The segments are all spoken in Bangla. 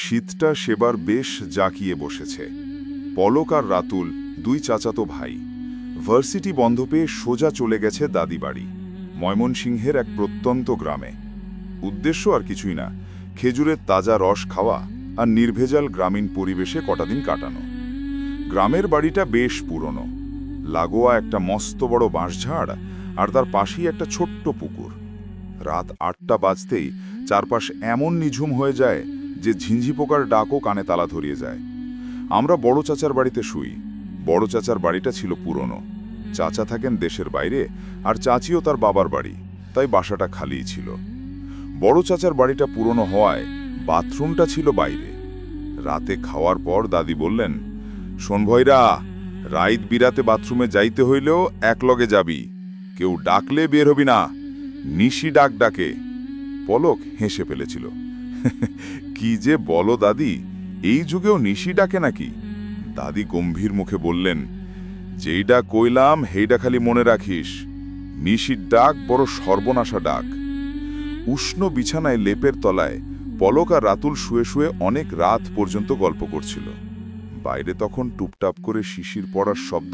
শীতটা সেবার বেশ জাঁকিয়ে বসেছে। পলক আর রাতুল দুই চাচাতো ভাই ভার্সিটি বন্ধ পেয়ে সোজা চলে গেছে দাদি বাড়ি, ময়মনসিংহের এক প্রত্যন্ত গ্রামে। উদ্দেশ্য আর কিছুই না, খেজুরের তাজা রস খাওয়া আর নির্ভেজাল গ্রামীণ পরিবেশে কটা দিন কাটানো। গ্রামের বাড়িটা বেশ পুরনো, লাগোয়া একটা মস্ত বড় বাঁশঝাড় আর তার পাশেই একটা ছোট্ট পুকুর। রাত ৮টা বাজতেই চারপাশ এমন নিঝুম হয়ে যায় যে ঝিঞ্ঝি পোকার ডাকও কানে তালা ধরিয়ে যায়। আমরা বড় চাচার বাড়িতে শুই। বড় চাচার বাড়িটা ছিল পুরনো, চাচা থাকেন দেশের বাইরে আর চাচিও তার বাবার বাড়ি, তাই বাসাটা খালিই ছিল। বড় চাচার বাড়িটা পুরনো হওয়ায় বাথরুমটা ছিল বাইরে। রাতে খাওয়ার পর দাদি বললেন, শোন ভৈরা, রাইত বিরাতে বাথরুমে যাইতে হইলেও একলগে যাবি, কেউ ডাকলে বের হবি না, নিশি ডাক ডাকে। পলক হেসে ফেলেছিল। কি যে বলো দাদি, এই যুগেও নিশি ডাকে নাকি? দাদি গম্ভীর মুখে বললেন, যেইটা কইলাম হেইটা খালি মনে রাখিস, নিশির ডাক বড় সর্বনাশা ডাক। উষ্ণ বিছানায় লেপের তলায় পলক আর রাতুল শুয়ে শুয়ে অনেক রাত পর্যন্ত গল্প করছিল। বাইরে তখন টুপটাপ করে শিশির পড়ার শব্দ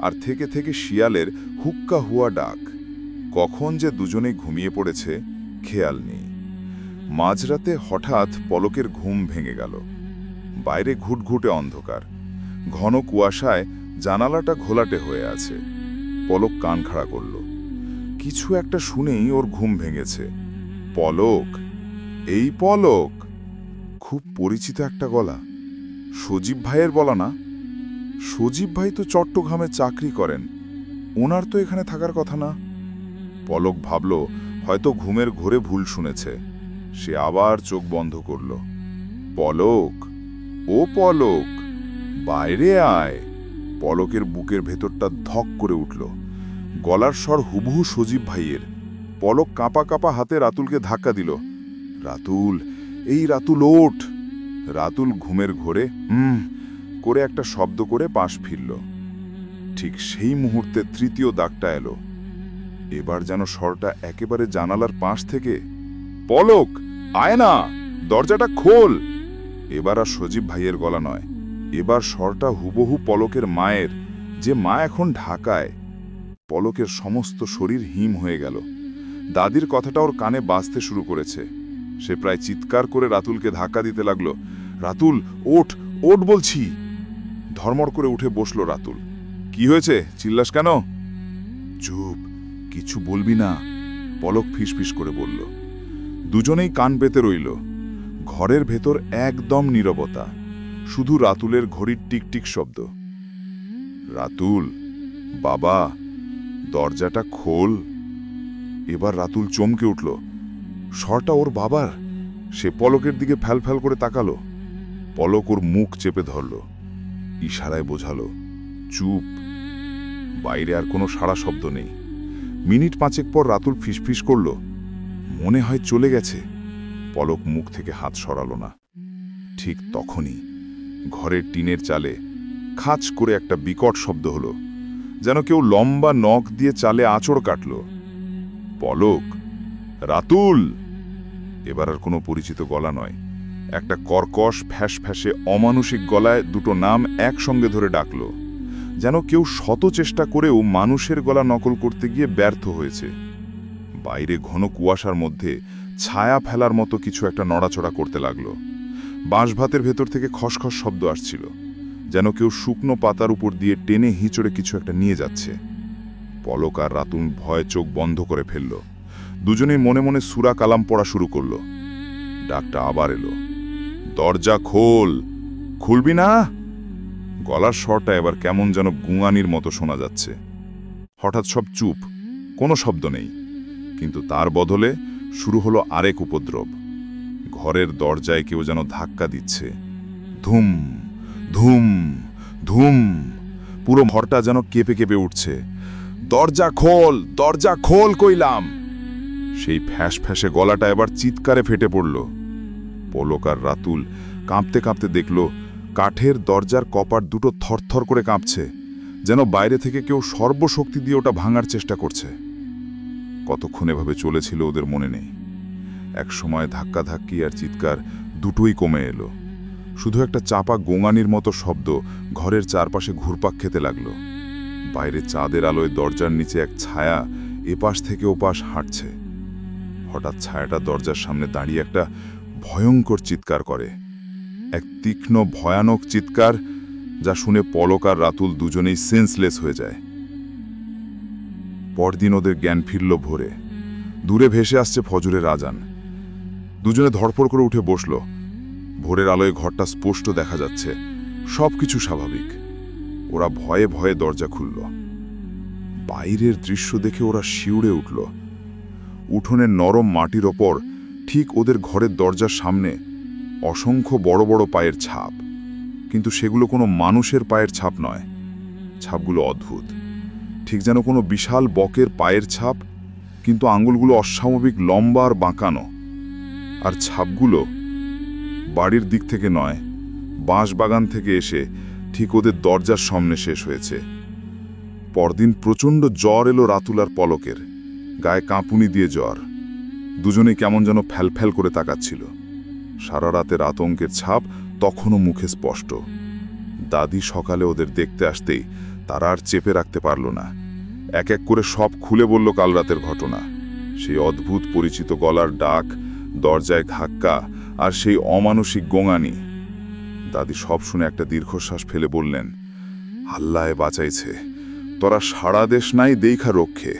আর থেকে থেকে শিয়ালের হুক্কা হুয়া ডাক। কখন যে দুজনেই ঘুমিয়ে পড়েছে খেয়াল নেই। মাঝরাতে হঠাৎ পলকের ঘুম ভেঙে গেল। বাইরে ঘুটঘুটে অন্ধকার, ঘন কুয়াশায় জানালাটা ঘোলাটে হয়ে আছে। পলক কান খাড়া করল। কিছু একটা শুনেই ওর ঘুম ভেঙেছে। পলক, এই পলক! খুব পরিচিত একটা গলা। সজীব ভাইয়ের বলা না? সজীব ভাই তো চট্টগ্রামে চাকরি করেন, ওনার তো এখানে থাকার কথা না। পলক ভাবল হয়তো ঘুমের ঘোরে ভুল শুনেছে। সে আবার চোখ বন্ধ করল। পলক, ও পলক, বাইরে আয়! পলকের বুকের ভেতরটা ধক করে উঠল। গলার স্বর হুবহু সজীব ভাইয়ের। পলক কাঁপা কাঁপা হাতে রাতুলকে ধাক্কা দিল। রাতুল, এই রাতুল ওঠ! রাতুল ঘুমের ঘোরে করে একটা শব্দ করে পাশ ফিরল। ঠিক সেই মুহূর্তে তৃতীয় দাগটা এলো। এবার যেন স্বরটা একেবারে জানালার পাশ থেকে। পলক, আয় না, দরজাটা খোল! এবার আর সজীব ভাইয়ের গলা নয়, এবার স্বরটা হুবহু পলকের মায়ের, যে মা এখন ঢাকায়। পলকের সমস্ত শরীর হিম হয়ে গেল। দাদির কথাটা ওর কানে বাজতে শুরু করেছে। সে প্রায় চিৎকার করে রাতুলকে ধাক্কা দিতে লাগলো। রাতুল, ওঠ, ওঠ বলছি! ধর্মর করে উঠে বসল রাতুল। কি হয়েছে, চিল্লাস কেন? চুপ, কিছু বলবি না, পলক ফিসফিস করে বলল। দুজনেই কান পেতে রইল। ঘরের ভেতর একদম নীরবতা, শুধু রাতুলের ঘড়ির টিকটিক শব্দ। রাতুল, বাবা, দরজাটা খোল! এবার রাতুল চমকে উঠল। স্বরটা ওর বাবার। সে পলকের দিকে ফ্যাল ফ্যাল করে তাকালো। পলক ওর মুখ চেপে ধরল, ইশারায় বোঝালো, চুপ। বাইরে আর কোনো সাড়া শব্দ নেই। মিনিট পাঁচেক পর রাতুল ফিসফিস করল, মনে হয় চলে গেছে। পলক মুখ থেকে হাত সরালো না। ঠিক তখনই ঘরের টিনের চালে খাঁচ করে একটা বিকট শব্দ হলো, যেন কেউ লম্বা নখ দিয়ে চালে আঁচড় কাটল। পলক, রাতুল! এবার আর কোনো পরিচিত গলা নয়, একটা কর্কশ ফ্যাস ফ্যাসে অমানুষিক গলায় দুটো নাম একসঙ্গে ধরে ডাকল, যেন কেউ শত চেষ্টা করেও মানুষের গলা নকল করতে গিয়ে ব্যর্থ হয়েছে। বাইরে ঘন কুয়াশার মধ্যে ছায়া ফেলার মতো কিছু একটা নড়াচড়া করতে লাগলো। বাঁশভাতের ভেতর থেকে খসখস শব্দ আসছিল, যেন কেউ শুকনো পাতার উপর দিয়ে টেনে হিঁচড়ে কিছু একটা নিয়ে যাচ্ছে। পলক আর রাতুল ভয়ে চোখ বন্ধ করে ফেলল। দুজনেই মনে মনে সূরা কালাম পড়া শুরু করল। ডাকটা আবার এলো, দরজা খোল! খুলবি না? গলার স্বরটা এবার কেমন যেন গুঙানির মতো শোনা যাচ্ছে। হঠাৎ সব চুপ, কোনো শব্দ নেই। কিন্তু তার বদলে শুরু হলো আরেক উপদ্রব। ঘরের দরজায় কেউ যেন ধাক্কা দিচ্ছে। ধুম ধুম ধুম! পুরো ঘরটা যেন কেঁপে কেঁপে উঠছে। দরজা খোল, দরজা খোল কইলাম! সেই ফ্যাস ফ্যাসে গলাটা এবার চিৎকারে ফেটে পড়ল। পলক আর রাতুল কাঁপতে কাঁপতে দেখল কাঠের দরজার কপাট দুটো থরথর করে কাঁপছে, যেন বাইরে থেকে কেউ সর্বশক্তি দিয়ে ওটা ভাঙার চেষ্টা করছে। কতক্ষণ এভাবে চলেছিল ওদের মনে নেই। এক সময় ধাক্কাধাক্কি আর চিৎকার দুটোই কমে এলো। শুধু একটা চাপা গোঙানির মতো শব্দ ঘরের চারপাশে ঘুরপাক খেতে লাগল। বাইরে চাঁদের আলোয় দরজার নিচে এক ছায়া এপাশ থেকে ওপাশ হাঁটছে। হঠাৎ ছায়াটা দরজার সামনে দাঁড়িয়ে একটা ভয়ঙ্কর চিৎকার করে, এক তীক্ষ্ণ ভয়ানক চিৎকার যা শুনে পলক আর রাতুল দুজনেই সেন্সলেস হয়ে যায়। পরদিন ওদের জ্ঞান ফিরল ভোরে। দূরে ভেসে আসছে ফজরের আজান। দুজনে ধড়পড় করে উঠে বসল। ভোরের আলোয় ঘরটা স্পষ্ট দেখা যাচ্ছে, সবকিছু স্বাভাবিক। ওরা ভয়ে ভয়ে দরজা খুলল। বাইরের দৃশ্য দেখে ওরা শিউরে উঠল। উঠোনের নরম মাটির ওপর ঠিক ওদের ঘরের দরজার সামনে অসংখ্য বড় বড় পায়ের ছাপ, কিন্তু সেগুলো কোনো মানুষের পায়ের ছাপ নয়। ছাপগুলো অদ্ভুত, ঠিক যেন কোনো বিশাল বকের পায়ের ছাপ, কিন্তু আঙুলগুলো অস্বাভাবিক লম্বা আর বাঁকানো। আর ছাপগুলো বাড়ির দিক থেকে নয়, বাঁশবাগান থেকে এসে ঠিক ওদের দরজার সামনে শেষ হয়েছে। পরদিন প্রচণ্ড জ্বর এলো রাতুল আর পলকের। গায়ে কাঁপুনি দিয়ে জ্বর। দুজনেই কেমন যেন ফ্যালফ্যাল করে তাকাচ্ছিল। সারা রাতের আতঙ্কের ছাপ তখনও মুখে স্পষ্ট। দাদি সকালে ওদের দেখতে আসতেই তারা আর চেপে রাখতে পারল না। এক এক করে সব খুলে বলল কাল রাতের ঘটনা। সেই অদ্ভুত পরিচিত গলার ডাক, দরজায় ধাক্কা, আর সেই অমানসিক গোঙানি। দাদি সব শুনে একটা দীর্ঘশ্বাস ফেলে বললেন, আল্লাহে বাঁচাইছে, তোরা সারা দেশ নাই দেখা রক্ষে।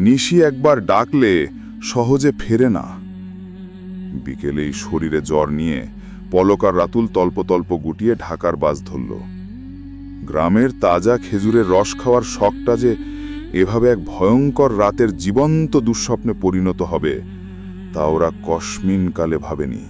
নিশি একবার ডাকলে সহজে ফেরে না। বিকেলেই শরীরে জ্বর নিয়ে পলক আর রাতুল তল্প তল্প গুটিয়ে ঢাকার বাস ধরল। গ্রামের তাজা খেজুরের রস খাওয়ার শখটা যে এভাবে এক ভয়ঙ্কর রাতের জীবন্ত দুঃস্বপ্নে পরিণত হবে তা ওরা কসমিন কালে ভাবেনি।